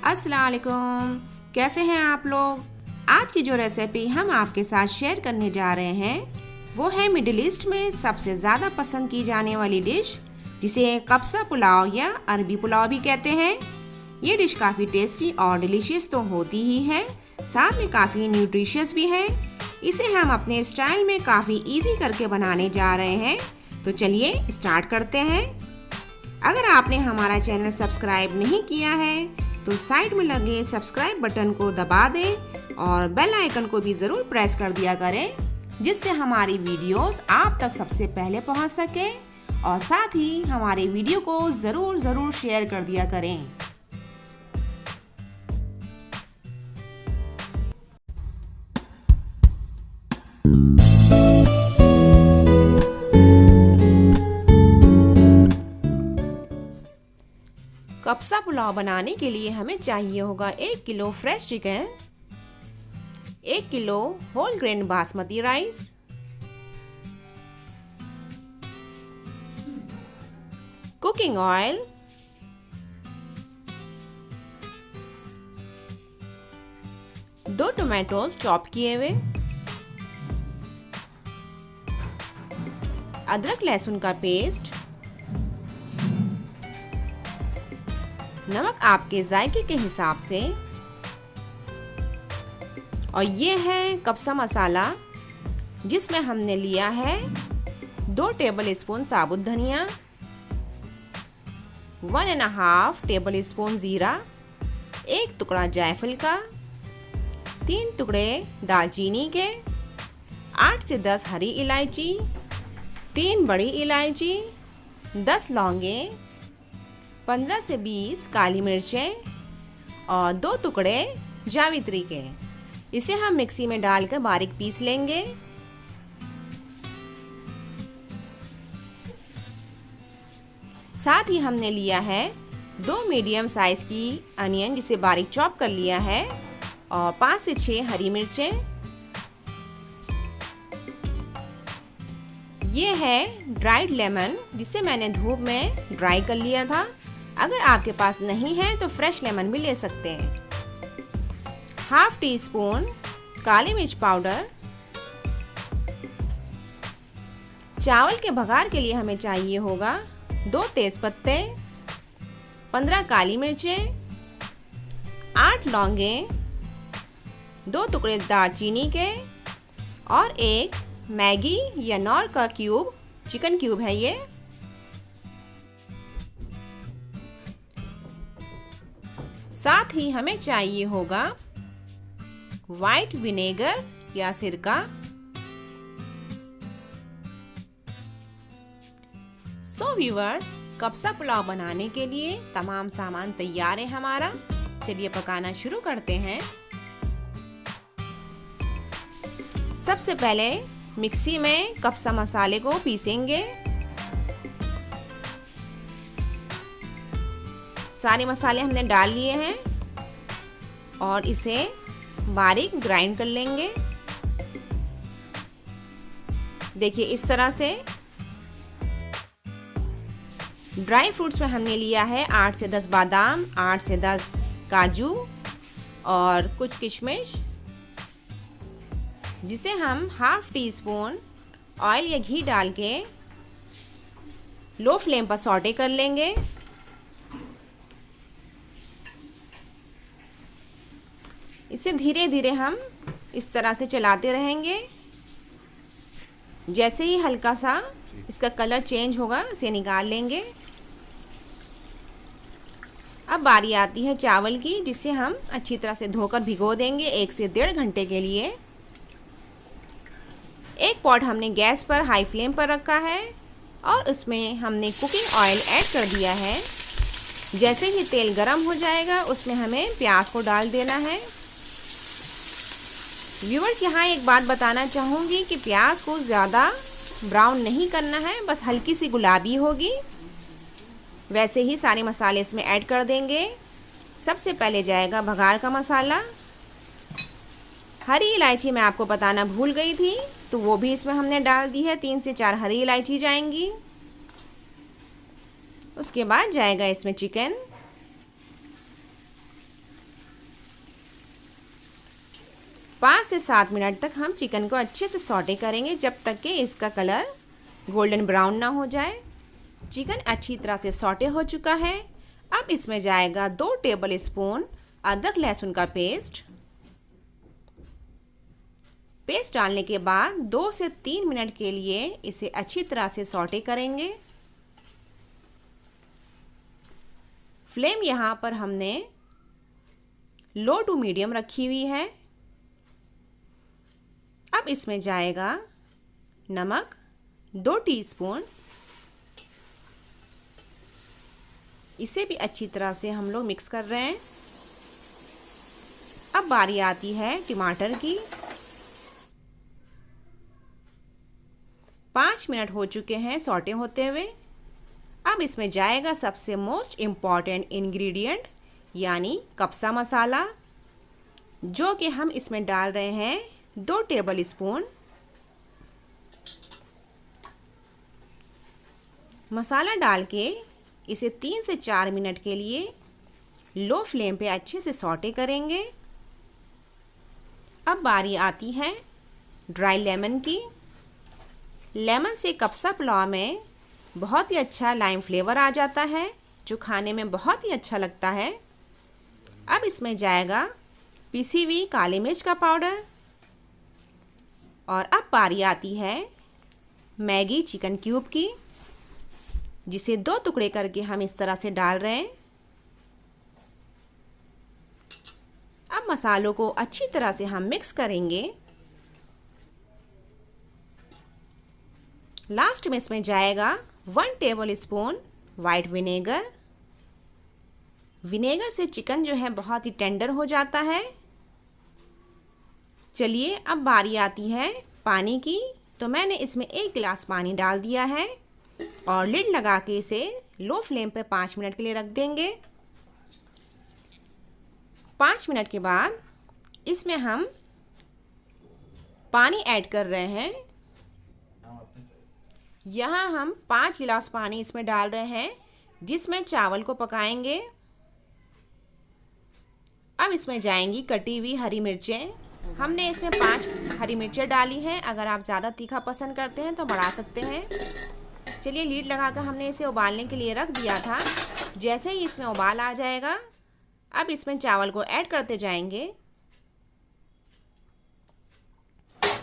अस्सलाम वालेकुम। कैसे हैं आप लोग? आज की जो रेसिपी हम आपके साथ शेयर करने जा रहे हैं वो है मिडिल ईस्ट में सबसे ज़्यादा पसंद की जाने वाली डिश, जिसे कब्सा पुलाव या अरबी पुलाव भी कहते हैं। ये डिश काफ़ी टेस्टी और डिलीशियस तो होती ही है, साथ में काफ़ी न्यूट्रिशियस भी है। इसे हम अपने स्टाइल में काफ़ी इजी करके बनाने जा रहे हैं, तो चलिए स्टार्ट करते हैं। अगर आपने हमारा चैनल सब्सक्राइब नहीं किया है तो साइड में लगे सब्सक्राइब बटन को दबा दें और बेल आइकन को भी ज़रूर प्रेस कर दिया करें, जिससे हमारी वीडियोस आप तक सबसे पहले पहुंच सके। और साथ ही हमारे वीडियो को ज़रूर शेयर कर दिया करें। कब्सा पुलाव बनाने के लिए हमें चाहिए होगा 1 kilo fresh chicken, 1 kilo whole grain basmati rice, cooking oil, दो टोमेटोज चॉप किए हुए, अदरक लहसुन का पेस्ट, नमक आपके जायके के हिसाब से, और ये है कब्सा मसाला, जिसमें हमने लिया है 2 टेबल स्पून साबुत धनिया, 1.5 टेबल स्पून जीरा, 1 टुकड़ा जायफल का, 3 टुकड़े दालचीनी के, 8 से 10 हरी इलायची, 3 बड़ी इलायची, 10 लौंगे, 15 से 20 काली मिर्चें और 2 टुकड़े जावित्री के। इसे हम मिक्सी में डालकर बारीक पीस लेंगे। साथ ही हमने लिया है 2 मीडियम साइज की अनियन, जिसे बारीक चॉप कर लिया है, और 5 से 6 हरी मिर्चें। ये है ड्राइड लेमन, जिसे मैंने धूप में ड्राई कर लिया था। अगर आपके पास नहीं है तो फ्रेश लेमन भी ले सकते हैं। 1/2 टीस्पून काली मिर्च पाउडर। चावल के बघार के लिए हमें चाहिए होगा 2 तेजपत्ते, 15 काली मिर्चें, 8 लौंगे, 2 टुकड़े दालचीनी के, और 1 मैगी या नॉर का क्यूब, चिकन क्यूब है ये। साथ ही हमें चाहिए होगा व्हाइट विनेगर या सिरका। सो व्यूअर्स, कब्सा पुलाव बनाने के लिए तमाम सामान तैयार है हमारा। चलिए पकाना शुरू करते हैं। सबसे पहले मिक्सी में कब्सा मसाले को पीसेंगे। सारे मसाले हमने डाल लिए हैं और इसे बारीक ग्राइंड कर लेंगे। देखिए इस तरह से। ड्राई फ्रूट्स में हमने लिया है 8 से 10 बादाम, 8 से 10 काजू और कुछ किशमिश, जिसे हम 1/2 टीस्पून ऑयल या घी डाल के लो फ्लेम पर सौटे कर लेंगे। इसे धीरे धीरे हम इस तरह से चलाते रहेंगे। जैसे ही हल्का सा इसका कलर चेंज होगा, इसे निकाल लेंगे। अब बारी आती है चावल की, जिसे हम अच्छी तरह से धोकर भिगो देंगे 1 से 1.5 घंटे के लिए। एक पॉट हमने गैस पर हाई फ्लेम पर रखा है और उसमें हमने कुकिंग ऑयल ऐड कर दिया है। जैसे ही तेल गरम हो जाएगा, उसमें हमें प्याज को डाल देना है। व्यूअर्स, यहाँ एक बात बताना चाहूँगी कि प्याज को ज़्यादा ब्राउन नहीं करना है, बस हल्की सी गुलाबी होगी। वैसे ही सारे मसाले इसमें ऐड कर देंगे। सबसे पहले जाएगा बघार का मसाला। हरी इलायची मैं आपको बताना भूल गई थी, तो वो भी इसमें हमने डाल दी है। 3 से 4 हरी इलायची जाएंगी। उसके बाद जाएगा इसमें चिकन। 5 से 7 मिनट तक हम चिकन को अच्छे से सौटे करेंगे जब तक कि इसका कलर गोल्डन ब्राउन ना हो जाए। चिकन अच्छी तरह से सौटे हो चुका है। अब इसमें जाएगा 2 टेबल स्पून अदरक लहसुन का पेस्ट। पेस्ट डालने के बाद 2 से 3 मिनट के लिए इसे अच्छी तरह से सौटे करेंगे। फ्लेम यहाँ पर हमने लो टू मीडियम रखी हुई है। अब इसमें जाएगा नमक 2 टीस्पून। इसे भी अच्छी तरह से हम लोग मिक्स कर रहे हैं। अब बारी आती है टमाटर की। 5 मिनट हो चुके हैं सौटे होते हुए। अब इसमें जाएगा सबसे मोस्ट इम्पॉर्टेंट इंग्रेडिएंट यानी कप्सा मसाला, जो कि हम इसमें डाल रहे हैं 2 टेबल स्पून। मसाला डाल के इसे 3 से 4 मिनट के लिए लो फ्लेम पे अच्छे से सौटे करेंगे। अब बारी आती है ड्राई लेमन की। लेमन से कप्सा पुलाव में बहुत ही अच्छा लाइम फ्लेवर आ जाता है, जो खाने में बहुत ही अच्छा लगता है। अब इसमें जाएगा पिसी हुई काली मिर्च का पाउडर। और अब बारी आती है मैगी चिकन क्यूब की, जिसे 2 टुकड़े करके हम इस तरह से डाल रहे हैं। अब मसालों को अच्छी तरह से हम मिक्स करेंगे। लास्ट में इसमें जाएगा 1 table spoon white vinegar. Vinegar से चिकन जो है बहुत ही टेंडर हो जाता है। चलिए अब बारी आती है पानी की। तो मैंने इसमें 1 गिलास पानी डाल दिया है और लिड लगा के इसे लो फ्लेम पे 5 मिनट के लिए रख देंगे। 5 मिनट के बाद इसमें हम पानी ऐड कर रहे हैं। यहाँ हम 5 गिलास पानी इसमें डाल रहे हैं, जिसमें चावल को पकाएंगे। अब इसमें जाएंगी कटी हुई हरी मिर्चें। हमने इसमें 5 हरी मिर्चें डाली हैं। अगर आप ज़्यादा तीखा पसंद करते हैं तो बढ़ा सकते हैं। चलिए लीड लगाकर हमने इसे उबालने के लिए रख दिया था। जैसे ही इसमें उबाल आ जाएगा, अब इसमें चावल को ऐड करते जाएंगे।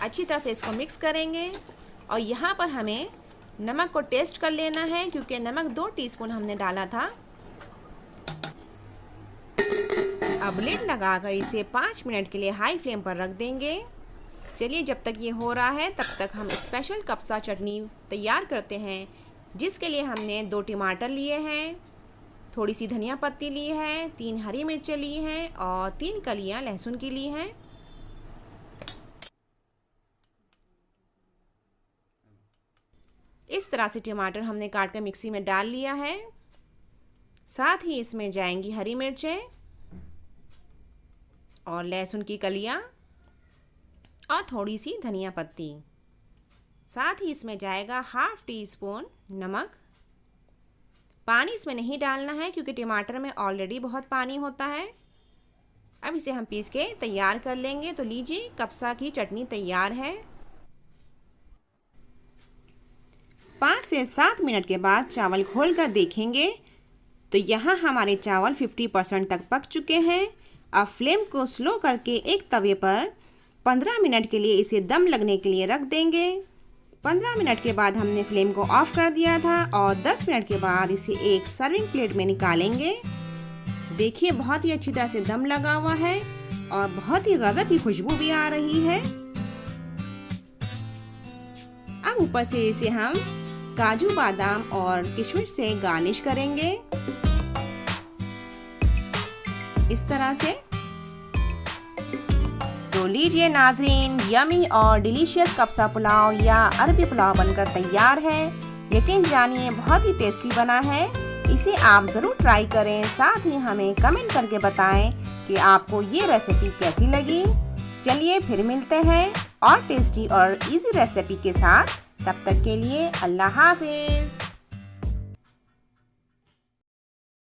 अच्छी तरह से इसको मिक्स करेंगे। और यहाँ पर हमें नमक को टेस्ट कर लेना है, क्योंकि नमक 2 टीस्पून हमने डाला था। अब लिड लगाकर इसे 5 मिनट के लिए हाई फ्लेम पर रख देंगे। चलिए जब तक ये हो रहा है तब तक हम स्पेशल कप्सा चटनी तैयार करते हैं, जिसके लिए हमने 2 टमाटर लिए हैं, थोड़ी सी धनिया पत्ती ली है, 3 हरी मिर्चें ली हैं और 3 कलियां लहसुन की ली हैं। इस तरह से टमाटर हमने काट कर मिक्सी में डाल लिया है। साथ ही इसमें जाएंगी हरी मिर्चें और लहसुन की कलियां और थोड़ी सी धनिया पत्ती। साथ ही इसमें जाएगा 1/2 टीस्पून नमक। पानी इसमें नहीं डालना है, क्योंकि टमाटर में ऑलरेडी बहुत पानी होता है। अब इसे हम पीस के तैयार कर लेंगे। तो लीजिए कप्सा की चटनी तैयार है। 5 से 7 मिनट के बाद चावल खोलकर देखेंगे तो यहाँ हमारे चावल 50% तक पक चुके हैं। अब फ्लेम को स्लो करके एक तवे पर 15 मिनट के लिए इसे दम लगने के लिए रख देंगे। 15 मिनट के बाद हमने फ्लेम को ऑफ कर दिया था और 10 मिनट के बाद इसे एक सर्विंग प्लेट में निकालेंगे। देखिए बहुत ही अच्छी तरह से दम लगा हुआ है और बहुत ही गजब की खुशबू भी आ रही है। अब ऊपर से इसे हम काजू बादाम और किशमिश से गार्निश करेंगे इस तरह से। तो लीजिए नाजरीन, यमी और डिलीशियस कप्सा पुलाव या अरबी पुलाव बनकर तैयार है। यकीन जानिए बहुत ही टेस्टी बना है। इसे आप ज़रूर ट्राई करें। साथ ही हमें कमेंट करके बताएं कि आपको ये रेसिपी कैसी लगी। चलिए फिर मिलते हैं और टेस्टी और इजी रेसिपी के साथ। तब तक के लिए अल्लाह हाफिज़।